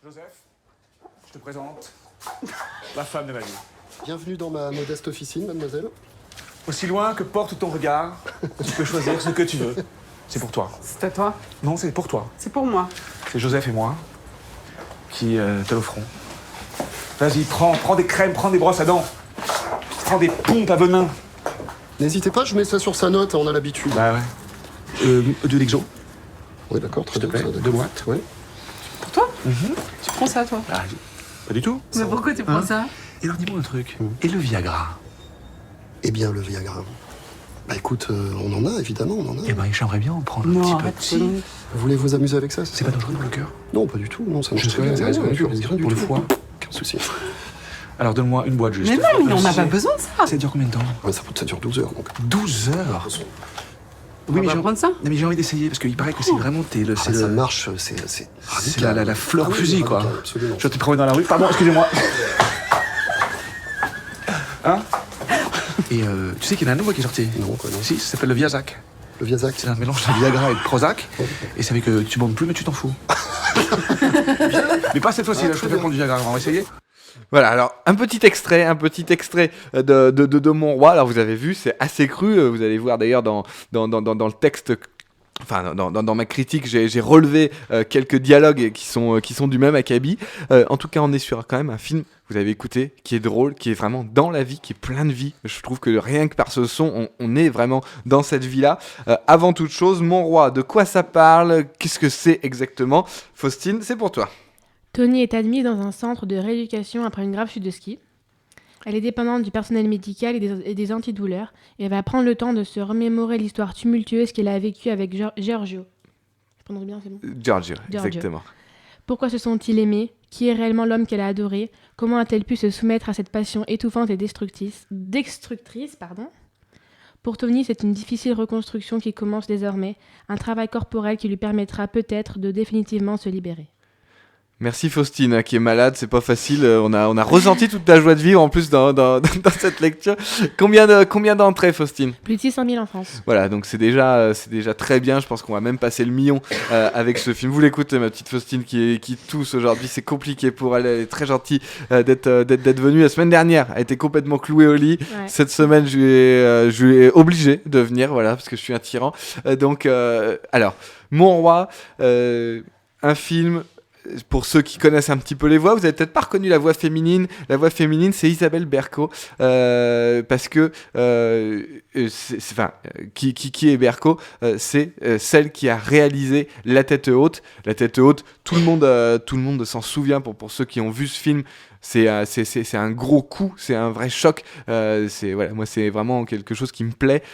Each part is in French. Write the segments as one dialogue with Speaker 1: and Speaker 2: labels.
Speaker 1: Joseph, je te présente la femme de ma vie.
Speaker 2: Bienvenue dans ma modeste officine, mademoiselle.
Speaker 1: Aussi loin que porte ton regard, tu peux choisir ce que tu veux. C'est pour toi.
Speaker 3: C'est à toi.
Speaker 1: Non, c'est pour toi.
Speaker 3: C'est pour moi.
Speaker 1: C'est Joseph et moi qui te l'offrons. Vas-y, prends des crèmes, prends des brosses à dents. Prends des pompes à venin.
Speaker 2: N'hésitez pas, je mets ça sur sa note, on a l'habitude.
Speaker 1: Bah ouais. 2 Lexo,
Speaker 2: Oui, d'accord, très
Speaker 1: s'il te
Speaker 2: bien.
Speaker 1: plaît.
Speaker 2: ça,
Speaker 1: 2
Speaker 2: d'accord.
Speaker 1: boîtes.
Speaker 2: Ouais.
Speaker 3: Pour toi Tu prends ça, toi?
Speaker 1: Ah, pas du tout.
Speaker 3: Mais pourquoi tu prends ça?
Speaker 1: Et alors dis-moi un truc. Et le Viagra?
Speaker 2: Eh bien, le Viagra. Bah écoute, on en a, évidemment, on en a.
Speaker 1: Eh ben, j'aimerais bien en prendre un
Speaker 3: Non,
Speaker 1: petit peu.
Speaker 3: arrête,
Speaker 1: Si.
Speaker 2: Vous voulez vous amuser avec ça,
Speaker 1: C'est pas dangereux pour le cœur?
Speaker 2: Non, pas du tout, non, ça marche
Speaker 1: Je
Speaker 2: très
Speaker 1: sais,
Speaker 2: bien.
Speaker 1: c'est
Speaker 2: Non,
Speaker 1: rien
Speaker 2: rien
Speaker 1: pour le
Speaker 2: tout.
Speaker 1: foie.
Speaker 2: Aucun souci.
Speaker 1: Alors donne-moi une boîte juste.
Speaker 3: Mais non, mais on n'a pas besoin de ça.
Speaker 1: Ça dure combien de temps?
Speaker 2: Ouais, ça dure 12 heures, donc.
Speaker 1: 12 heures.
Speaker 3: On va
Speaker 1: j'ai
Speaker 3: prendre ça.
Speaker 1: Non, mais j'ai envie d'essayer parce qu'il paraît que c'est vraiment
Speaker 2: Ah, ça marche, c'est
Speaker 1: c'est la fleur
Speaker 2: Ah oui,
Speaker 1: fusil, quoi.
Speaker 2: radical, absolument.
Speaker 1: Je te promets dans la rue. Pardon, excusez-moi. Hein? Et tu sais qu'il y en a un nouveau qui est sorti?
Speaker 2: Non, quoi, non.
Speaker 1: Si, ça s'appelle le Viazac.
Speaker 2: Le Viazac.
Speaker 1: C'est un mélange de Viagra et de Prozac. Et ça fait que tu bandes plus, mais tu t'en fous. Mais pas cette fois-ci, là, je préfère prendre du Viagra. On va essayer?
Speaker 4: Voilà, alors un petit extrait de Mon Roi. Alors vous avez vu, c'est assez cru. Vous allez voir d'ailleurs dans le texte. Enfin, dans ma critique, j'ai relevé quelques dialogues qui sont du même acabit. En tout cas, on est sur quand même un film, vous avez écouté, qui est drôle, qui est vraiment dans la vie, qui est plein de vie. Je trouve que rien que par ce son, on est vraiment dans cette vie-là. Avant toute chose, Mon Roi, de quoi ça parle? Qu'est-ce que c'est exactement? Faustine, c'est pour toi.
Speaker 5: Tony est admise dans un centre de rééducation après une grave chute de ski. Elle est dépendante du personnel médical et des antidouleurs et elle va prendre le temps de se remémorer l'histoire tumultueuse qu'elle a vécue avec Giorgio. Je prononce bien, c'est bon?
Speaker 4: Giorgio, exactement.
Speaker 5: Pourquoi se sont-ils aimés? Qui est réellement l'homme qu'elle a adoré? Comment a-t-elle pu se soumettre à cette passion étouffante et destructrice? Pour Tony, c'est une difficile reconstruction qui commence désormais, un travail corporel qui lui permettra peut-être de définitivement se libérer.
Speaker 4: Merci Faustine, hein, qui est malade, c'est pas facile. On a ressenti toute ta joie de vivre en plus dans cette lecture. Combien d'entrées, Faustine?
Speaker 5: Plus de 600 000 en France.
Speaker 4: Voilà, donc c'est déjà très bien. Je pense qu'on va même passer le million avec ce film. Vous l'écoutez, ma petite Faustine qui tousse aujourd'hui. C'est compliqué pour elle. Elle est très gentille d'être venue. La semaine dernière, elle était complètement clouée au lit.
Speaker 5: Ouais.
Speaker 4: Cette semaine, je lui ai obligé de venir, voilà, parce que je suis un tyran. Alors, Mon Roi, un film. Pour ceux qui connaissent un petit peu les voix, vous avez peut-être pas reconnu la voix féminine. La voix féminine, c'est Isabelle Berco, parce que qui est Berco? C'est celle qui a réalisé La Tête Haute. La Tête Haute, tout le monde s'en souvient. Pour ceux qui ont vu ce film, c'est un gros coup, c'est un vrai choc. Moi c'est vraiment quelque chose qui me plaît.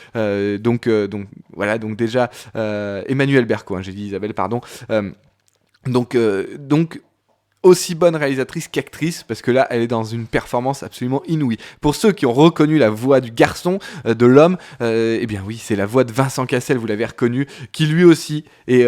Speaker 4: Donc déjà Emmanuelle Berco, hein, j'ai dit Isabelle, pardon. Donc, aussi bonne réalisatrice qu'actrice, parce que là, elle est dans une performance absolument inouïe. Pour ceux qui ont reconnu la voix du garçon, de l'homme, eh bien oui, c'est la voix de Vincent Cassel, vous l'avez reconnu, qui lui aussi est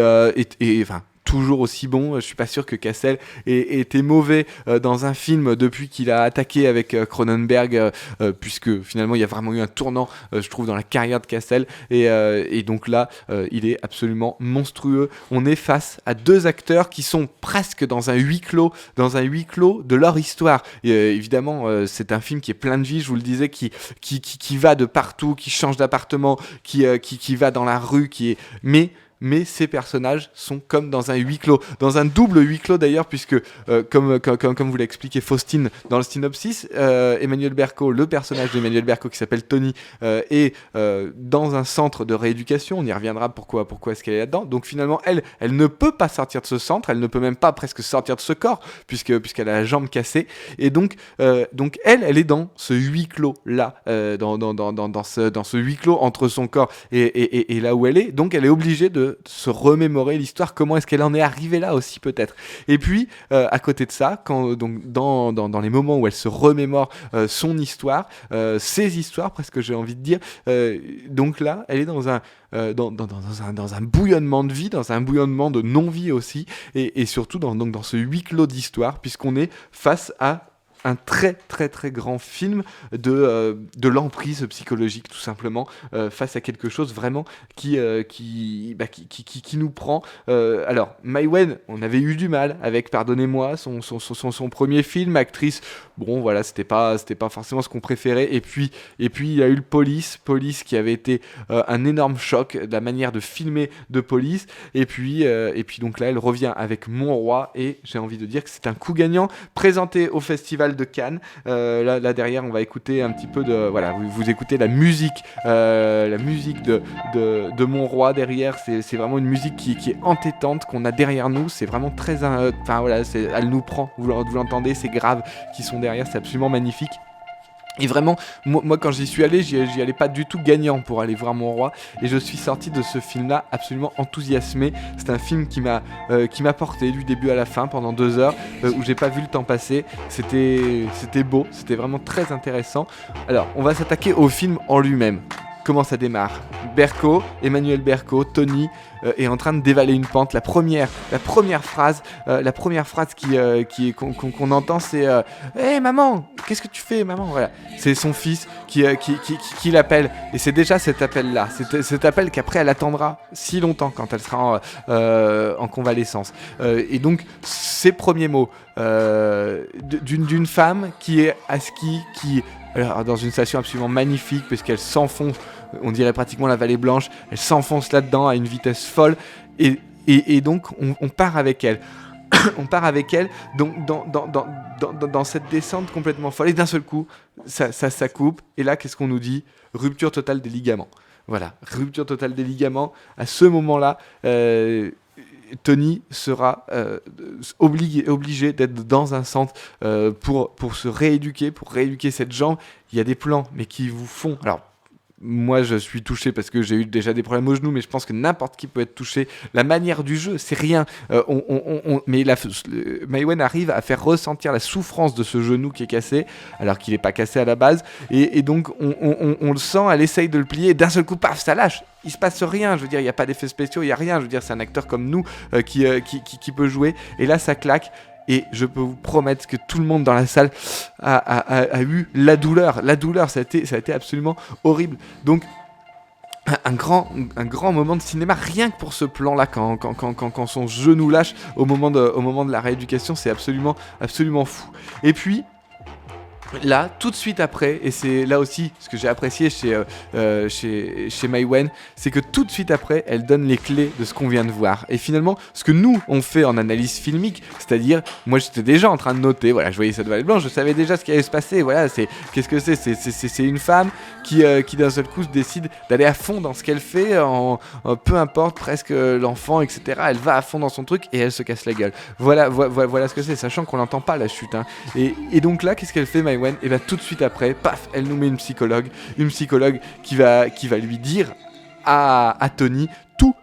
Speaker 4: toujours aussi bon. Je suis pas sûr que Cassel ait été mauvais dans un film depuis qu'il a attaqué avec Cronenberg, puisque finalement il y a vraiment eu un tournant, je trouve, dans la carrière de Cassel, et donc là il est absolument monstrueux. On est face à deux acteurs qui sont presque dans un huis clos de leur histoire, et évidemment c'est un film qui est plein de vie, je vous le disais, qui va de partout, qui change d'appartement, qui va dans la rue, mais ces personnages sont comme dans un huis clos, dans un double huis clos d'ailleurs, puisque comme vous l'a expliqué Faustine dans le synopsis, Emmanuelle Berco, le personnage d'Emmanuelle Berco qui s'appelle Tony, est dans un centre de rééducation. On y reviendra pourquoi est-ce qu'elle est là-dedans. Donc finalement elle ne peut pas sortir de ce centre, elle ne peut même pas presque sortir de ce corps, puisqu'elle a la jambe cassée, et donc elle est dans ce huis clos là, dans ce huis clos entre son corps et là où elle est. Donc elle est obligée de se remémorer l'histoire, comment est-ce qu'elle en est arrivée là aussi peut-être. Et puis à côté de ça, dans les moments où elle se remémore son histoire, ses histoires presque, j'ai envie de dire, donc là elle est dans un bouillonnement de vie, dans un bouillonnement de non-vie aussi, et surtout dans ce huis clos d'histoire, puisqu'on est face à un très très très grand film de l'emprise psychologique tout simplement face à quelque chose vraiment qui nous prend. Alors Maïwenn, on avait eu du mal avec Pardonnez-moi, son premier film, actrice, bon voilà, c'était pas forcément ce qu'on préférait, et puis il y a eu le Police qui avait été un énorme choc de la manière de filmer de Police, et puis donc là elle revient avec Mon Roi, et j'ai envie de dire que c'est un coup gagnant présenté au Festival de Cannes. Là derrière on va écouter un petit peu de voilà, vous écoutez la musique de Mon Roi derrière, c'est vraiment une musique qui est entêtante qu'on a derrière nous, c'est vraiment très enfin voilà, elle nous prend, vous l'entendez, ces graves qui sont derrière, c'est absolument magnifique. Et vraiment, moi quand j'y suis allé, j'y allais pas du tout gagnant pour aller voir Mon Roi, et je suis sorti de ce film-là absolument enthousiasmé. C'est un film qui m'a porté du début à la fin pendant 2 heures, où j'ai pas vu le temps passer. C'était beau, c'était vraiment très intéressant. Alors, on va s'attaquer au film en lui-même. Comment ça démarre? Emmanuel Berco, Tony est en train de dévaler une pente. La première phrase qu'on entend, c'est hey, maman, qu'est-ce que tu fais, maman? Voilà, c'est son fils qui l'appelle, et c'est déjà cet appel-là, cet appel qu'après elle attendra si longtemps quand elle sera en convalescence. Et donc ces premiers mots d'une femme qui est à ski, alors, dans une station absolument magnifique, puisqu'elle s'enfonce, on dirait pratiquement la Vallée Blanche, elle s'enfonce là-dedans à une vitesse folle, et donc on part avec elle. On part avec elle donc, dans cette descente complètement folle, et d'un seul coup, ça coupe, et là, qu'est-ce qu'on nous dit? Rupture totale des ligaments. Voilà, rupture totale des ligaments. À ce moment-là, Tony sera obligé d'être dans un centre pour se rééduquer, pour rééduquer cette jambe. Il y a des plans, mais qui vous font... Alors, moi, je suis touché parce que j'ai eu déjà des problèmes au genou, mais je pense que n'importe qui peut être touché. La manière du jeu, c'est rien. Mais Maïwenn arrive à faire ressentir la souffrance de ce genou qui est cassé, alors qu'il n'est pas cassé à la base. Et donc, on le sent, elle essaye de le plier, et d'un seul coup, paf, ça lâche. Il se passe rien, je veux dire, il n'y a pas d'effets spéciaux, il n'y a rien. Je veux dire, c'est un acteur comme nous qui peut jouer. Et là, ça claque. Et je peux vous promettre que tout le monde dans la salle a eu la douleur. La douleur, ça a été absolument horrible. Donc, un grand moment de cinéma, rien que pour ce plan-là, quand son genou lâche au moment de la rééducation, c'est absolument fou. Et puis, là, tout de suite après, et c'est là aussi ce que j'ai apprécié chez Maïwenn, c'est que tout de suite après, elle donne les clés de ce qu'on vient de voir. Et finalement, ce que nous, on fait en analyse filmique, c'est-à-dire, moi j'étais déjà en train de noter, voilà, je voyais cette Vallée Blanche, je savais déjà ce qui allait se passer, voilà, qu'est-ce que c'est une femme qui d'un seul coup décide d'aller à fond dans ce qu'elle fait, peu importe, presque l'enfant, etc. Elle va à fond dans son truc et elle se casse la gueule. Voilà ce que c'est, sachant qu'on n'entend pas la chute. Hein. Et donc là, qu'est-ce qu'elle fait, Maïwenn? Et bien tout de suite après, paf, elle nous met une psychologue qui va lui dire à Tony tout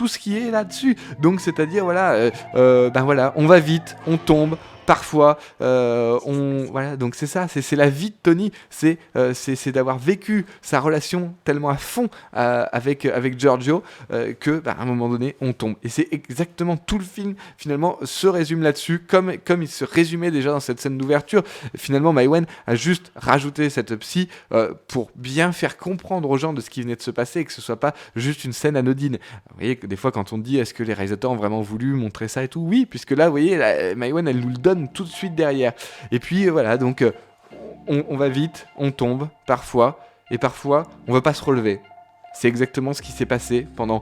Speaker 4: ce qui est là-dessus. Donc c'est-à-dire voilà, on va vite, on tombe. Parfois, voilà, donc c'est ça, c'est la vie de Tony, c'est d'avoir vécu sa relation tellement à fond avec Giorgio que, à un moment donné, on tombe. Et c'est exactement tout le film, finalement, se résume là-dessus, comme il se résumait déjà dans cette scène d'ouverture. Finalement, Maïwenn a juste rajouté cette psy pour bien faire comprendre aux gens de ce qui venait de se passer et que ce soit pas juste une scène anodine. Vous voyez que des fois, quand on dit est-ce que les réalisateurs ont vraiment voulu montrer ça et tout, oui, puisque là, vous voyez, Maïwenn, elle nous le donne tout de suite derrière. Et puis voilà, donc on va vite, on tombe parfois, et parfois on veut pas se relever. C'est exactement ce qui s'est passé pendant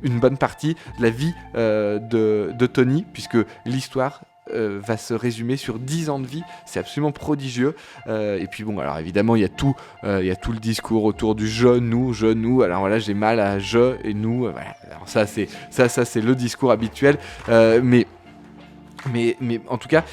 Speaker 4: une bonne partie de la vie de Tony, puisque l'histoire va se résumer sur 10 ans de vie. C'est absolument prodigieux. Et puis bon, alors évidemment, il y a tout le discours autour du genou. Alors voilà, j'ai mal à je et nous. Voilà. Alors ça c'est le discours habituel. Mais en tout cas,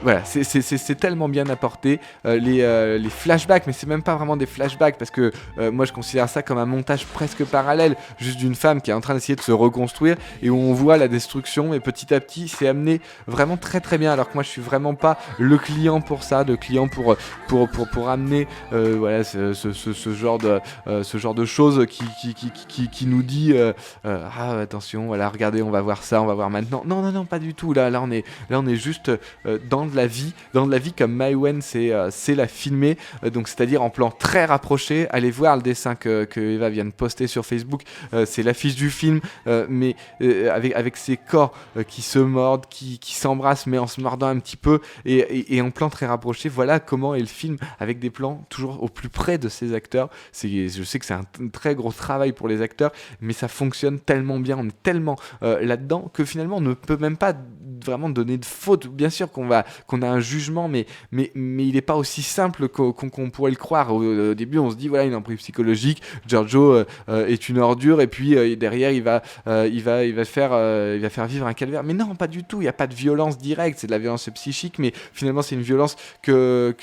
Speaker 4: voilà, c'est tellement bien apporté. Les flashbacks, mais c'est même pas vraiment des flashbacks parce que moi je considère ça comme un montage presque parallèle, juste d'une femme qui est en train d'essayer de se reconstruire et où on voit la destruction et petit à petit c'est amené vraiment très très bien. Alors que moi je suis vraiment pas le client pour ça, le client pour amener voilà ce genre de choses qui nous dit attention, voilà, regardez, on va voir ça, on va voir maintenant. Non, pas du tout. Là là on est juste dans de la vie comme Maïwenn c'est la filmer, donc c'est-à-dire en plan très rapproché. Allez voir le dessin que Eva vient de poster sur Facebook, c'est l'affiche du film, mais avec ces corps qui se mordent, qui s'embrassent mais en se mordant un petit peu, et en plan très rapproché. Voilà comment est le film, avec des plans toujours au plus près de ces acteurs. Je sais que c'est un très gros travail pour les acteurs, mais ça fonctionne tellement bien, on est tellement là-dedans que finalement on ne peut même pas vraiment donner de faute. Bien sûr qu'on a un jugement, mais il n'est pas aussi simple qu'on pourrait le croire. Au début on se dit voilà, une emprise psychologique, Giorgio est une ordure, et puis derrière il va faire vivre un calvaire. Mais non, pas du tout, il n'y a pas de violence directe, c'est de la violence psychique, mais finalement c'est une violence que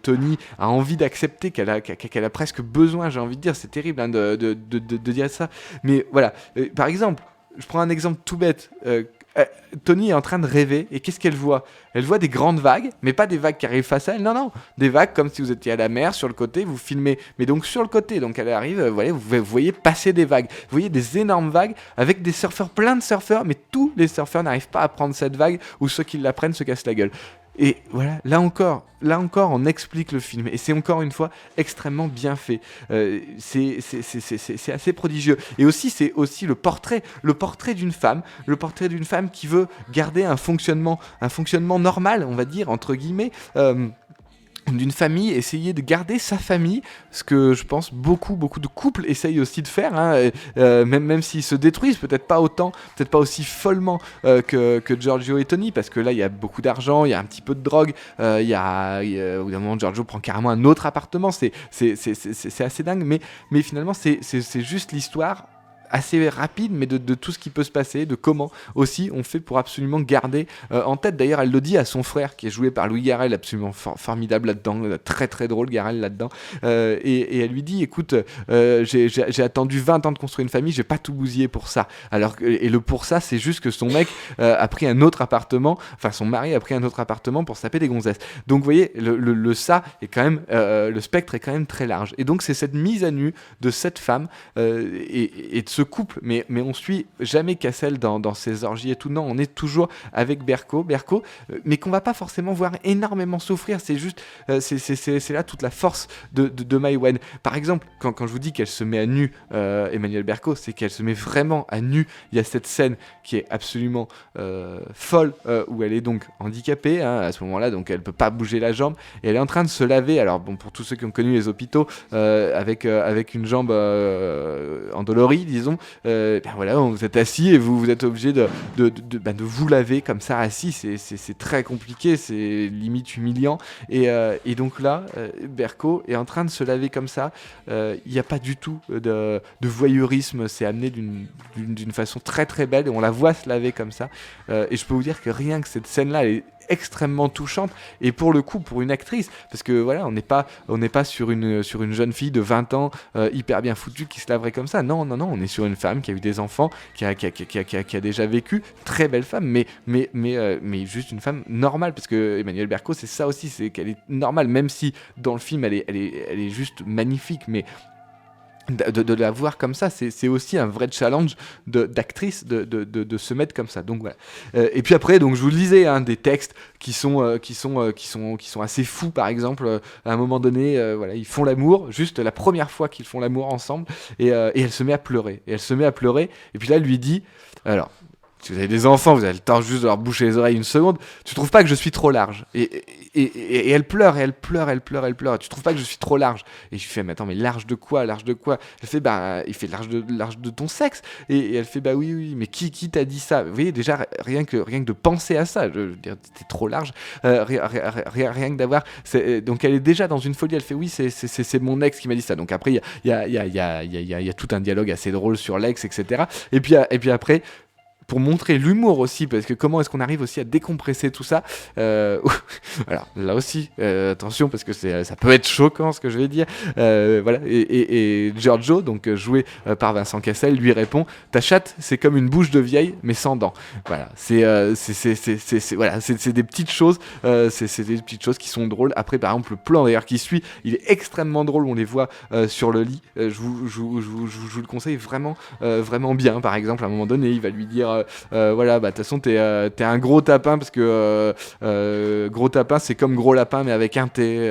Speaker 4: Tony a envie d'accepter, qu'elle a presque besoin, j'ai envie de dire. C'est terrible hein, de dire ça, mais voilà. Par exemple, je prends un exemple tout bête. Tony est en train de rêver, et qu'est-ce qu'elle voit ? Elle voit des grandes vagues, mais pas des vagues qui arrivent face à elle, non, des vagues comme si vous étiez à la mer, sur le côté, vous filmez, mais donc sur le côté, donc elle arrive, voilà, vous voyez passer des vagues, vous voyez des énormes vagues, avec des surfeurs, plein de surfeurs, mais tous les surfeurs n'arrivent pas à prendre cette vague, ou ceux qui la prennent se cassent la gueule. Et voilà, là encore, on explique le film, et c'est encore une fois extrêmement bien fait. C'est assez prodigieux. Et aussi, c'est aussi le portrait d'une femme qui veut garder un fonctionnement normal, on va dire, entre guillemets. D'une famille, essayer de garder sa famille, ce que je pense beaucoup de couples essayent aussi de faire, hein, même s'ils se détruisent, peut-être pas aussi follement que Giorgio et Tony, parce que là il y a beaucoup d'argent, il y a un petit peu de drogue, au bout d'un moment Giorgio prend carrément un autre appartement, c'est assez dingue, mais finalement c'est juste l'histoire assez rapide, mais de tout ce qui peut se passer, de comment aussi on fait pour absolument garder en tête. D'ailleurs, elle le dit à son frère, qui est joué par Louis Garrel, absolument formidable là-dedans, très très drôle Garrel là-dedans, et elle lui dit, écoute, j'ai attendu 20 ans de construire une famille, j'ai pas tout bousillé pour ça. Et le pour ça, c'est juste que son mec a pris un autre appartement, enfin son mari a pris un autre appartement pour se taper des gonzesses. Donc vous voyez, le ça est quand même, le spectre est quand même très large. Et donc c'est cette mise à nu de cette femme et de ce couple, mais on suit jamais Cassel dans ses orgies et tout, non, on est toujours avec Berko, mais qu'on va pas forcément voir énormément souffrir, c'est juste, c'est là toute la force de Maïwenn. Par exemple, quand je vous dis qu'elle se met à nu, Emmanuelle Berko, c'est qu'elle se met vraiment à nu. Il y a cette scène qui est absolument folle, où elle est donc handicapée, hein, à ce moment-là, donc elle peut pas bouger la jambe, et elle est en train de se laver. Alors bon, pour tous ceux qui ont connu les hôpitaux, avec une jambe endolorie, disons, voilà, vous êtes assis et vous êtes obligé de vous laver comme ça assis, c'est très compliqué, c'est limite humiliant, et donc là Berko est en train de se laver comme ça, il n'y a pas du tout de voyeurisme, c'est amené d'une façon très très belle, et on la voit se laver comme ça, et je peux vous dire que rien que cette scène là elle est extrêmement touchante, et pour le coup pour une actrice, parce que voilà, on n'est pas sur une jeune fille de 20 ans hyper bien foutue qui se laverait comme ça, non, on est sur une femme qui a eu des enfants, qui a déjà vécu, très belle femme, mais juste une femme normale, parce que Emmanuelle Berko c'est ça aussi, c'est qu'elle est normale, même si dans le film elle est juste magnifique, mais de la voir comme ça, c'est aussi un vrai challenge d'actrice de se mettre comme ça. Donc voilà. Et puis après, donc je vous le disais, hein, des textes qui sont assez fous. Par exemple, à un moment donné, voilà, ils font l'amour, juste la première fois qu'ils font l'amour ensemble, et elle se met à pleurer. Et puis là, elle lui dit, alors, si vous avez des enfants, vous avez le temps juste de leur boucher les oreilles une seconde. Tu trouves pas que je suis trop large ? Et elle pleure. Tu trouves pas que je suis trop large ? Et je lui fais, mais attends, mais large de quoi ? Elle fait, il fait large de ton sexe. Et elle fait, bah oui, mais qui t'a dit ça ? Vous voyez, déjà, rien que de penser à ça, je veux dire, t'es trop large. Rien que d'avoir. Donc elle est déjà dans une folie. Elle fait, oui, c'est mon ex qui m'a dit ça. Donc après, il y a tout un dialogue assez drôle sur l'ex, etc. Et puis après, pour montrer l'humour aussi, parce que comment est-ce qu'on arrive aussi à décompresser tout ça, alors là aussi attention, parce que ça peut être choquant ce que je vais dire, voilà, et Giorgio, donc joué par Vincent Cassel, lui répond, ta chatte c'est comme une bouche de vieille mais sans dents. Voilà, c'est des petites choses, c'est des petites choses qui sont drôles. Après par exemple le plan d'ailleurs qui suit, il est extrêmement drôle, on les voit sur le lit, je vous le conseille vraiment bien. Par exemple à un moment donné il va lui dire voilà, bah de toute façon t'es un gros tapin parce que gros tapin c'est comme gros lapin mais avec un T,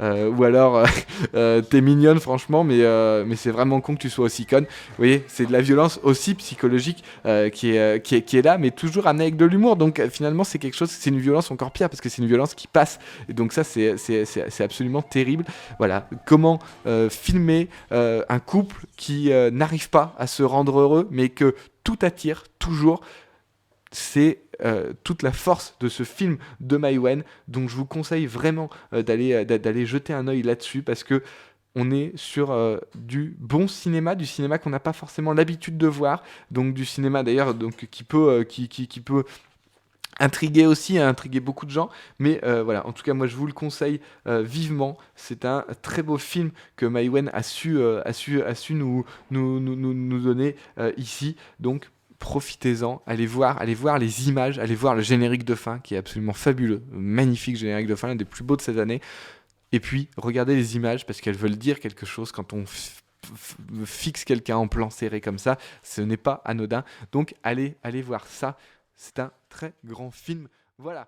Speaker 4: ou alors t'es mignonne franchement mais c'est vraiment con que tu sois aussi conne. Vous voyez, c'est de la violence aussi psychologique qui est là, mais toujours amenée avec de l'humour. Donc finalement c'est quelque chose, c'est une violence encore pire parce que c'est une violence qui passe. Et donc ça c'est absolument terrible. Voilà, comment filmer un couple qui n'arrive pas à se rendre heureux, mais que tout attire toujours. C'est toute la force de ce film de Maïwenn, donc je vous conseille vraiment d'aller jeter un œil là-dessus parce que on est sur du bon cinéma, du cinéma qu'on n'a pas forcément l'habitude de voir, donc du cinéma d'ailleurs donc qui peut intriguer aussi, a intrigué beaucoup de gens, mais voilà, en tout cas moi je vous le conseille vivement. C'est un très beau film que Maïwenn a su nous donner ici, donc profitez-en, allez voir les images, allez voir le générique de fin qui est absolument fabuleux, magnifique générique de fin, l'un des plus beaux de cette année, et puis regardez les images parce qu'elles veulent dire quelque chose quand on fixe quelqu'un en plan serré comme ça, ce n'est pas anodin, donc allez voir ça. C'est un très grand film. Voilà.